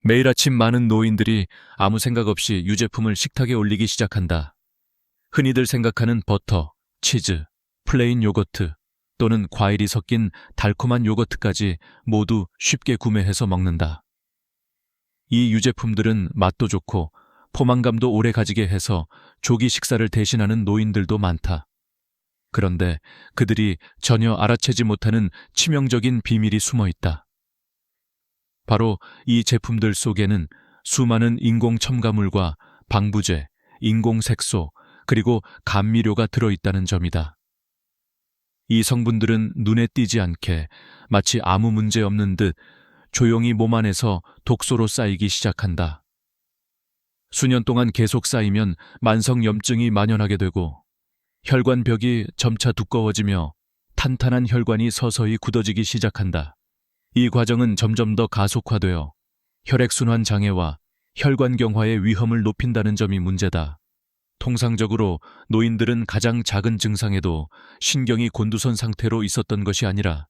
매일 아침 많은 노인들이 아무 생각 없이 유제품을 식탁에 올리기 시작한다. 흔히들 생각하는 버터, 치즈, 플레인 요거트 또는 과일이 섞인 달콤한 요거트까지 모두 쉽게 구매해서 먹는다. 이 유제품들은 맛도 좋고 포만감도 오래 가지게 해서 조기 식사를 대신하는 노인들도 많다. 그런데 그들이 전혀 알아채지 못하는 치명적인 비밀이 숨어 있다. 바로 이 제품들 속에는 수많은 인공 첨가물과 방부제, 인공 색소, 그리고 감미료가 들어있다는 점이다. 이 성분들은 눈에 띄지 않게 마치 아무 문제 없는 듯 조용히 몸 안에서 독소로 쌓이기 시작한다. 수년 동안 계속 쌓이면 만성염증이 만연하게 되고 혈관벽이 점차 두꺼워지며 탄탄한 혈관이 서서히 굳어지기 시작한다. 이 과정은 점점 더 가속화되어 혈액순환 장애와 혈관경화의 위험을 높인다는 점이 문제다. 통상적으로 노인들은 가장 작은 증상에도 신경이 곤두선 상태로 있었던 것이 아니라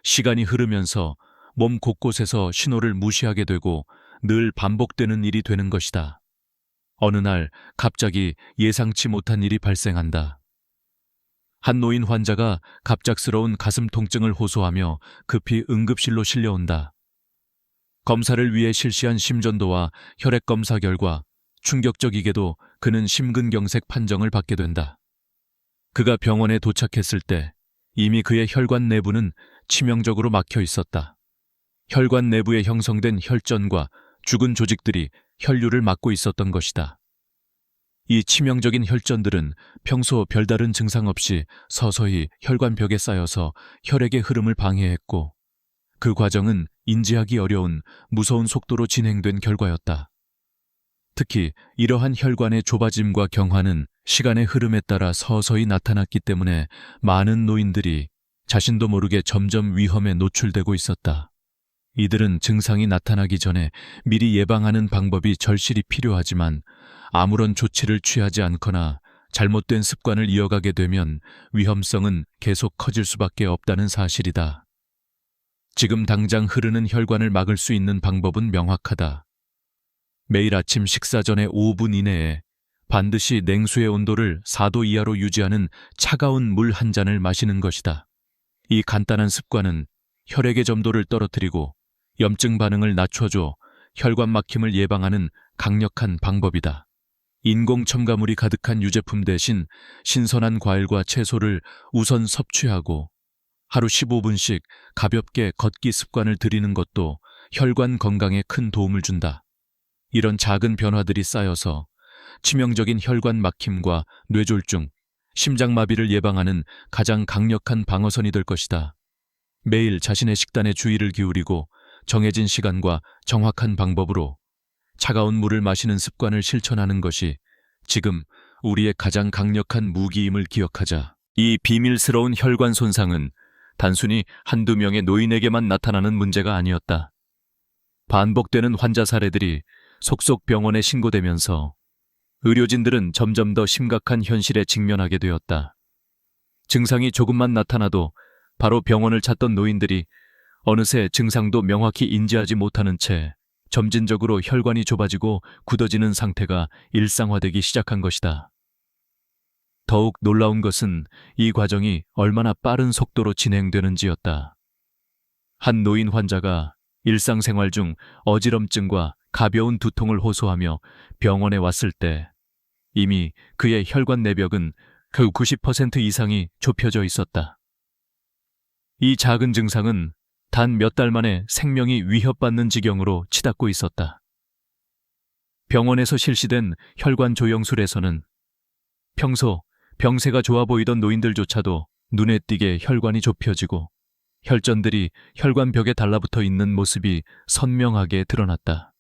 시간이 흐르면서 몸 곳곳에서 신호를 무시하게 되고 늘 반복되는 일이 되는 것이다. 어느 날 갑자기 예상치 못한 일이 발생한다. 한 노인 환자가 갑작스러운 가슴 통증을 호소하며 급히 응급실로 실려온다. 검사를 위해 실시한 심전도와 혈액 검사 결과 충격적이게도 그는 심근경색 판정을 받게 된다. 그가 병원에 도착했을 때 이미 그의 혈관 내부는 치명적으로 막혀 있었다. 혈관 내부에 형성된 혈전과 죽은 조직들이 혈류를 막고 있었던 것이다. 이 치명적인 혈전들은 평소 별다른 증상 없이 서서히 혈관벽에 쌓여서 혈액의 흐름을 방해했고 그 과정은 인지하기 어려운 무서운 속도로 진행된 결과였다. 특히 이러한 혈관의 좁아짐과 경화는 시간의 흐름에 따라 서서히 나타났기 때문에 많은 노인들이 자신도 모르게 점점 위험에 노출되고 있었다. 이들은 증상이 나타나기 전에 미리 예방하는 방법이 절실히 필요하지만 아무런 조치를 취하지 않거나 잘못된 습관을 이어가게 되면 위험성은 계속 커질 수밖에 없다는 사실이다. 지금 당장 흐르는 혈관을 막을 수 있는 방법은 명확하다. 매일 아침 식사 전에 5분 이내에 반드시 냉수의 온도를 4도 이하로 유지하는 차가운 물 한 잔을 마시는 것이다. 이 간단한 습관은 혈액의 점도를 떨어뜨리고 염증 반응을 낮춰줘 혈관 막힘을 예방하는 강력한 방법이다. 인공 첨가물이 가득한 유제품 대신 신선한 과일과 채소를 우선 섭취하고 하루 15분씩 가볍게 걷기 습관을 들이는 것도 혈관 건강에 큰 도움을 준다. 이런 작은 변화들이 쌓여서 치명적인 혈관 막힘과 뇌졸중, 심장마비를 예방하는 가장 강력한 방어선이 될 것이다. 매일 자신의 식단에 주의를 기울이고 정해진 시간과 정확한 방법으로 차가운 물을 마시는 습관을 실천하는 것이 지금 우리의 가장 강력한 무기임을 기억하자. 이 비밀스러운 혈관 손상은 단순히 한두 명의 노인에게만 나타나는 문제가 아니었다. 반복되는 환자 사례들이 속속 병원에 신고되면서 의료진들은 점점 더 심각한 현실에 직면하게 되었다. 증상이 조금만 나타나도 바로 병원을 찾던 노인들이 어느새 증상도 명확히 인지하지 못하는 채 점진적으로 혈관이 좁아지고 굳어지는 상태가 일상화되기 시작한 것이다. 더욱 놀라운 것은 이 과정이 얼마나 빠른 속도로 진행되는지였다. 한 노인 환자가 일상생활 중 어지럼증과 가벼운 두통을 호소하며 병원에 왔을 때 이미 그의 혈관 내벽은 그 90% 이상이 좁혀져 있었다. 이 작은 증상은 단 몇 달 만에 생명이 위협받는 지경으로 치닫고 있었다. 병원에서 실시된 혈관 조영술에서는 평소 병세가 좋아 보이던 노인들조차도 눈에 띄게 혈관이 좁혀지고 혈전들이 혈관벽에 달라붙어 있는 모습이 선명하게 드러났다.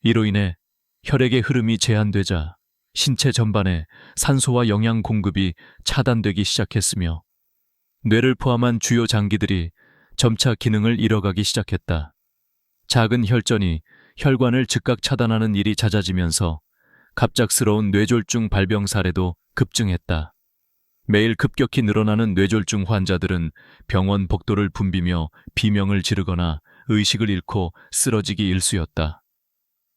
이로 인해 혈액의 흐름이 제한되자 신체 전반에 산소와 영양 공급이 차단되기 시작했으며 뇌를 포함한 주요 장기들이 점차 기능을 잃어가기 시작했다. 작은 혈전이 혈관을 즉각 차단하는 일이 잦아지면서 갑작스러운 뇌졸중 발병 사례도 급증했다. 매일 급격히 늘어나는 뇌졸중 환자들은 병원 복도를 붐비며 비명을 지르거나 의식을 잃고 쓰러지기 일쑤였다.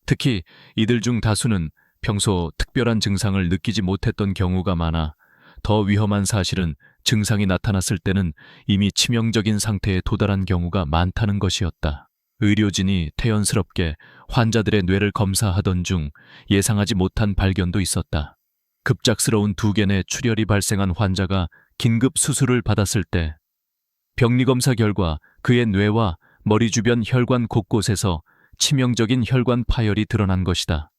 특히 이들 중 다수는 평소 특별한 증상을 느끼지 못했던 경우가 많아 더 위험한 사실은 증상이 나타났을 때는 이미 치명적인 상태에 도달한 경우가 많다는 것이었다. 의료진이 태연스럽게 환자들의 뇌를 검사하던 중 예상하지 못한 발견도 있었다. 급작스러운 두개 내 출혈이 발생한 환자가 긴급 수술을 받았을 때 병리검사 결과 그의 뇌와 머리 주변 혈관 곳곳에서 치명적인 혈관 파열이 드러난 것이다.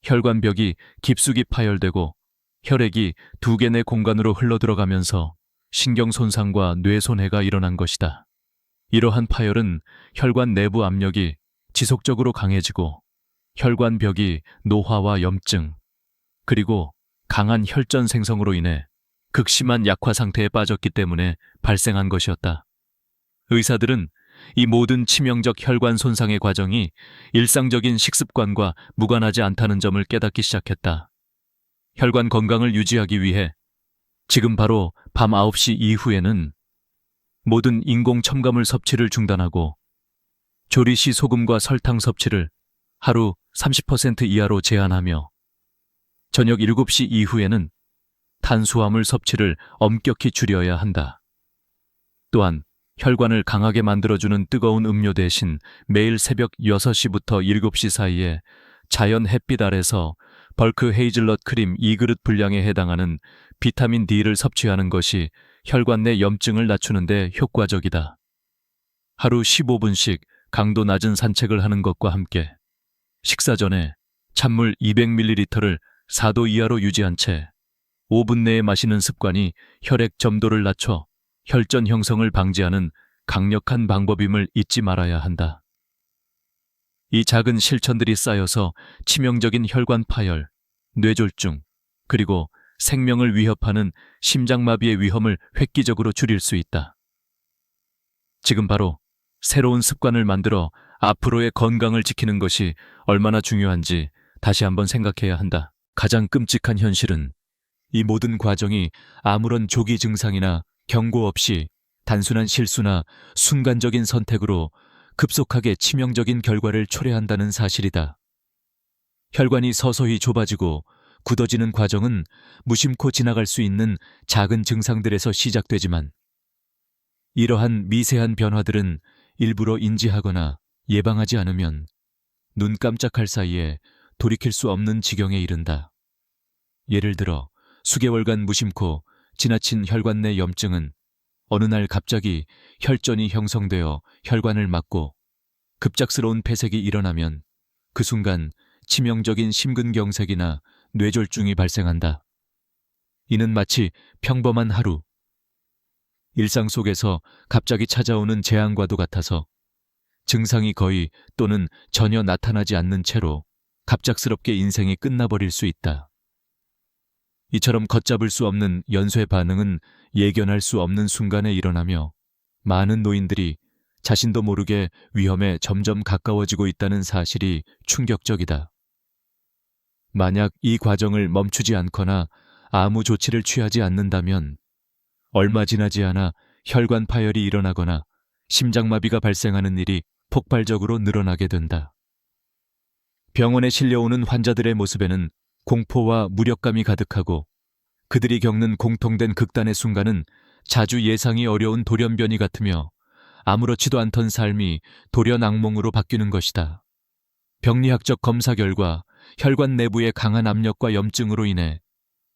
혈관벽이 깊숙이 파열되고 혈액이 두개 내 공간으로 흘러들어가면서 신경 손상과 뇌 손해가 일어난 것이다. 이러한 파열은 혈관 내부 압력이 지속적으로 강해지고 혈관벽이 노화와 염증, 그리고 강한 혈전 생성으로 인해 극심한 약화 상태에 빠졌기 때문에 발생한 것이었다. 의사들은 이 모든 치명적 혈관 손상의 과정이 일상적인 식습관과 무관하지 않다는 점을 깨닫기 시작했다. 혈관 건강을 유지하기 위해 지금 바로 밤 9시 이후에는 모든 인공 첨가물 섭취를 중단하고 조리 시 소금과 설탕 섭취를 하루 30% 이하로 제한하며 저녁 7시 이후에는 탄수화물 섭취를 엄격히 줄여야 한다. 또한 혈관을 강하게 만들어주는 뜨거운 음료 대신 매일 새벽 6시부터 7시 사이에 자연 햇빛 아래서 벌크 헤이즐넛 크림 2그릇 분량에 해당하는 비타민 D를 섭취하는 것이 혈관 내 염증을 낮추는 데 효과적이다. 하루 15분씩 강도 낮은 산책을 하는 것과 함께 식사 전에 찬물 200ml를 4도 이하로 유지한 채 5분 내에 마시는 습관이 혈액 점도를 낮춰 혈전 형성을 방지하는 강력한 방법임을 잊지 말아야 한다. 이 작은 실천들이 쌓여서 치명적인 혈관 파열, 뇌졸중, 그리고 생명을 위협하는 심장마비의 위험을 획기적으로 줄일 수 있다. 지금 바로 새로운 습관을 만들어 앞으로의 건강을 지키는 것이 얼마나 중요한지 다시 한번 생각해야 한다. 가장 끔찍한 현실은 이 모든 과정이 아무런 조기 증상이나 경고 없이 단순한 실수나 순간적인 선택으로 급속하게 치명적인 결과를 초래한다는 사실이다. 혈관이 서서히 좁아지고 굳어지는 과정은 무심코 지나갈 수 있는 작은 증상들에서 시작되지만 이러한 미세한 변화들은 일부러 인지하거나 예방하지 않으면 눈 깜짝할 사이에 돌이킬 수 없는 지경에 이른다. 예를 들어 수개월간 무심코 지나친 혈관 내 염증은 어느 날 갑자기 혈전이 형성되어 혈관을 막고 급작스러운 폐색이 일어나면 그 순간 치명적인 심근경색이나 뇌졸중이 발생한다. 이는 마치 평범한 하루, 일상 속에서 갑자기 찾아오는 재앙과도 같아서 증상이 거의 또는 전혀 나타나지 않는 채로 갑작스럽게 인생이 끝나버릴 수 있다. 이처럼 걷잡을 수 없는 연쇄 반응은 예견할 수 없는 순간에 일어나며 많은 노인들이 자신도 모르게 위험에 점점 가까워지고 있다는 사실이 충격적이다. 만약 이 과정을 멈추지 않거나 아무 조치를 취하지 않는다면 얼마 지나지 않아 혈관 파열이 일어나거나 심장마비가 발생하는 일이 폭발적으로 늘어나게 된다. 병원에 실려오는 환자들의 모습에는 공포와 무력감이 가득하고 그들이 겪는 공통된 극단의 순간은 자주 예상이 어려운 돌연변이 같으며 아무렇지도 않던 삶이 돌연 악몽으로 바뀌는 것이다. 병리학적 검사 결과 혈관 내부의 강한 압력과 염증으로 인해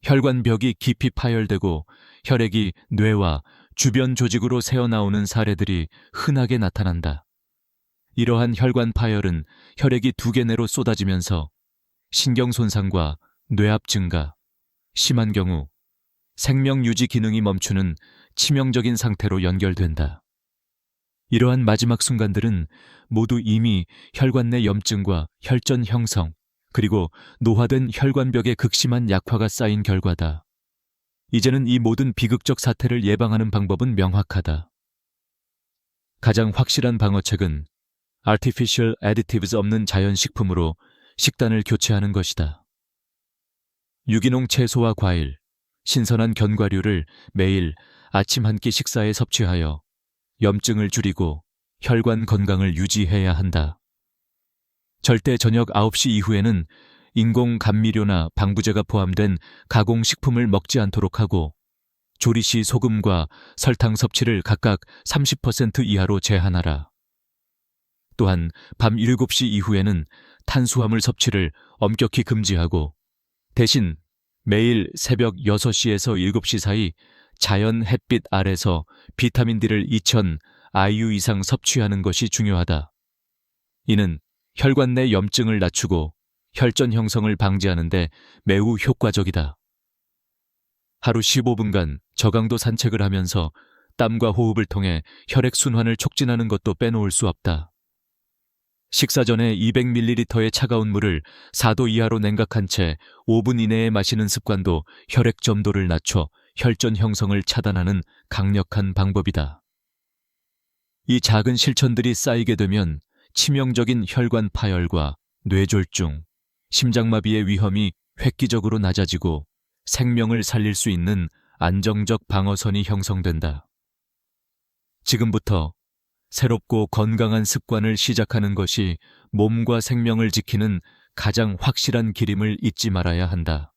혈관벽이 깊이 파열되고 혈액이 뇌와 주변 조직으로 새어나오는 사례들이 흔하게 나타난다. 이러한 혈관 파열은 혈액이 두개 내로 쏟아지면서 신경 손상과 뇌압 증가, 심한 경우 생명 유지 기능이 멈추는 치명적인 상태로 연결된다. 이러한 마지막 순간들은 모두 이미 혈관 내 염증과 혈전 형성, 그리고 노화된 혈관벽의 극심한 약화가 쌓인 결과다. 이제는 이 모든 비극적 사태를 예방하는 방법은 명확하다. 가장 확실한 방어책은 Artificial Additives 없는 자연식품으로 식단을 교체하는 것이다. 유기농 채소와 과일, 신선한 견과류를 매일 아침 한 끼 식사에 섭취하여 염증을 줄이고 혈관 건강을 유지해야 한다. 절대 저녁 9시 이후에는 인공 감미료나 방부제가 포함된 가공식품을 먹지 않도록 하고 조리 시 소금과 설탕 섭취를 각각 30% 이하로 제한하라. 또한 밤 7시 이후에는 탄수화물 섭취를 엄격히 금지하고 대신 매일 새벽 6시에서 7시 사이 자연 햇빛 아래서 비타민 D를 2000 IU 이상 섭취하는 것이 중요하다. 이는 혈관 내 염증을 낮추고 혈전 형성을 방지하는 데 매우 효과적이다. 하루 15분간 저강도 산책을 하면서 땀과 호흡을 통해 혈액순환을 촉진하는 것도 빼놓을 수 없다. 식사 전에 200ml의 차가운 물을 4도 이하로 냉각한 채 5분 이내에 마시는 습관도 혈액 점도를 낮춰 혈전 형성을 차단하는 강력한 방법이다. 이 작은 실천들이 쌓이게 되면 치명적인 혈관 파열과 뇌졸중, 심장마비의 위험이 획기적으로 낮아지고 생명을 살릴 수 있는 안정적 방어선이 형성된다. 지금부터 새롭고 건강한 습관을 시작하는 것이 몸과 생명을 지키는 가장 확실한 길임을 잊지 말아야 한다.